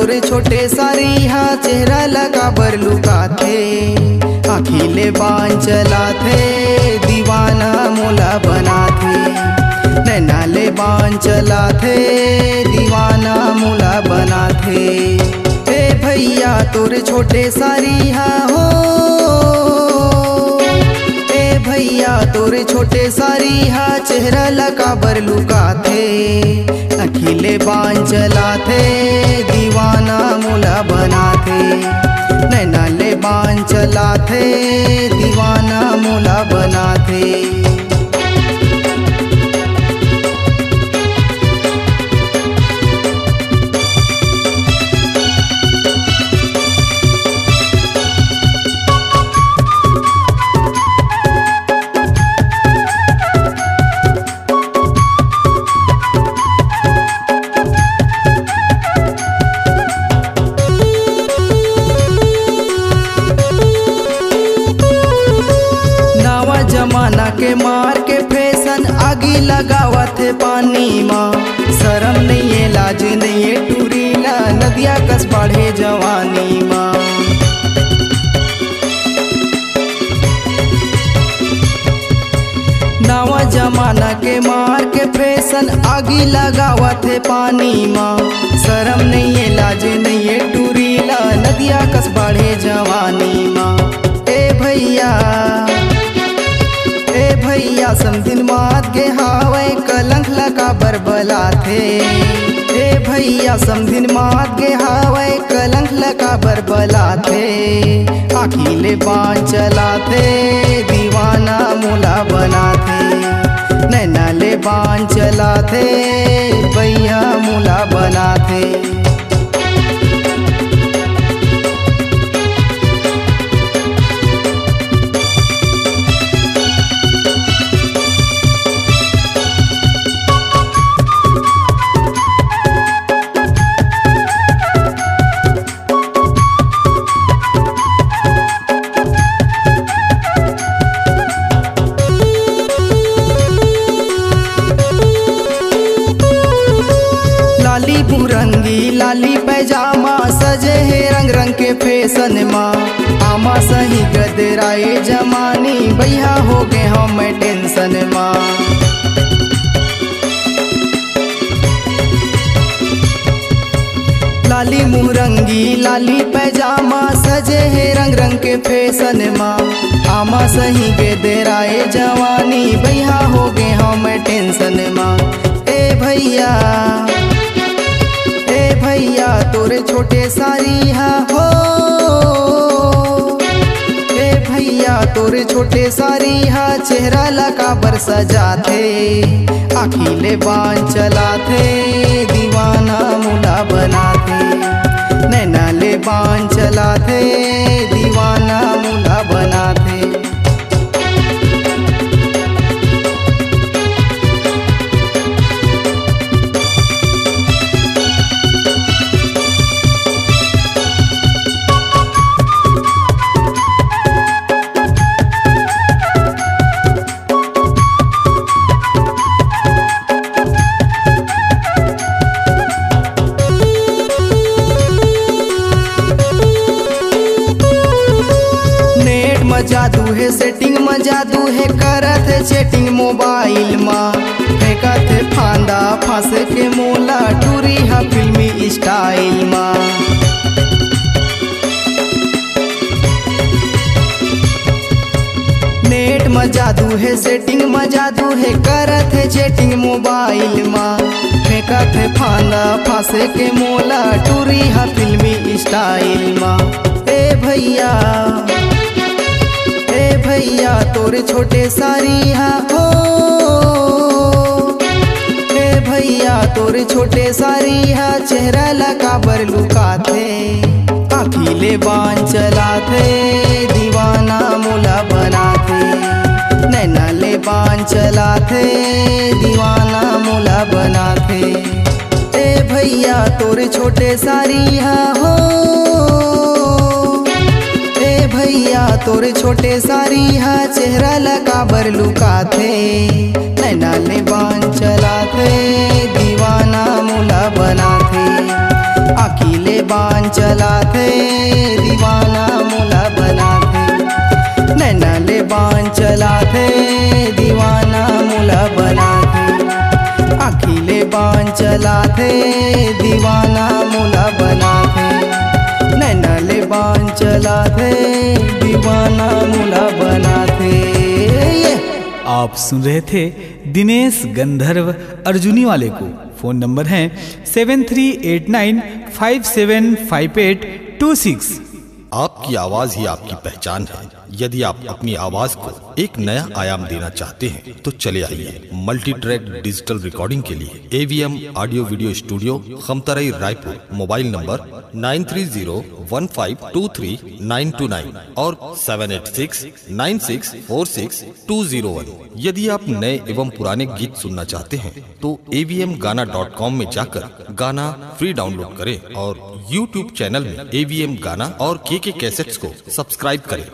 तोरे छोटे सारी हा चेहरा लगा बर लुकाथे। आखिले बान चलाथे दीवाना मोला बनाथे। नैनाले बान चलाथे दीवाना मोला बनाथे। ए भैया तोरे छोटे सारी हा हो, ए भैया तोरे छोटे सारी हा चेहरा लगा बर लुकाथे। अखिले बान चलाथे दीवाना मोला बनाथे। नैनाले बान चलाथे दीवाना मोला बनाथे। जमाना के मार के फैशन आगी लगावत है पानी माँ। शर्म नहीं है लाज नहीं है टूरीला नदिया कस बढ़े जवानी माँ। नवा जमाना के मार के फैशन आगी लगावत है पानी माँ। शर्म नहीं है लाज नहीं है टूरीला नदिया कस बढ़े जवानी माँ। ए भैया ए भैया समदिन मात के हावे कलंक लगा बरबला थे। ए भैया समदिन मात के हावे कलंक लगा बरबला थे। आखिले बान चलाथे दीवाना मोला बनाथे। नैनाले बान चलाथे भैया मोला बनाथे। रंगी लाली पैजामा सजे है रंग रंग के फैशन माँ। आमा सही गदराए जमानी भैया हो गए हम टेंशन माँ। लाली मुरंगी लाली पैजामा सजे है रंग रंग के फैशन माँ। आमा सही गदराए जवानी भैया हो गए हम टेंशन माँ। ए भैया भैया तोरे छोटे सारी हा हो, ए भैया तोरे छोटे सारी हा चेहरा लगा बर सजाथे। आखिले बान चलाथे दीवाना मोला बनाथे। नैनाले बान चलाथे दीवाना मोला बनाथे। जादू है सेटिंग में जादू है करत है चैटिंग मोबाइल माँ। फेंकत है फांदा फांसे के मोला टूरी है फिल्मी स्टाइल माँ। नेट में जादू है सेटिंग में जादू है करत है चैटिंग मोबाइल माँ। फेंकत है फांदा फांसे के मोला टूरी है फिल्मी स्टाइल माँ। ए भैया भैया तोरे छोटे सारी हा हो, ए भैया तोरे छोटे सारी हा चेहरा लगा बर लुकाथे। आखिले बान चलाथे दीवाना मोला बनाथे। नैनाले बान चलाथे दीवाना मोला बनाथे। ए भैया तोरे छोटे सारी हा हो, भैया तोरे छोटे सारी हा चेहरा लगा बर लुकाथे। नैनाले बान चलाथे दीवाना मोला बनाथे। आखिले बान बान चला थे दीवाना मोला बना थे। नैना ले बान चला थे दीवाना मोला बना थे। आँखी ले बान चला थे दीवाना मोला बना थे। नैना ले बान चला थे दीवाना मोला बना थे। आप सुन रहे थे दिनेश गंधर्व अर्जुनी वाले को। फोन नंबर है 7389575826। आपकी आवाज ही आपकी पहचान है। यदि आप अपनी आवाज को एक नया आयाम देना चाहते हैं तो चले आइए मल्टी ट्रैक डिजिटल रिकॉर्डिंग के लिए AVM audio video studio Khamtarai Raipur. Mobile number 9301523929 और 7869646201। यदि आप नए एवं पुराने गीत सुनना चाहते हैं तो avmgana.com में जाकर गाना फ्री डाउनलोड करें और YouTube चैनल में AVM गाना और KK कैसेट्स को सब्सक्राइब करें।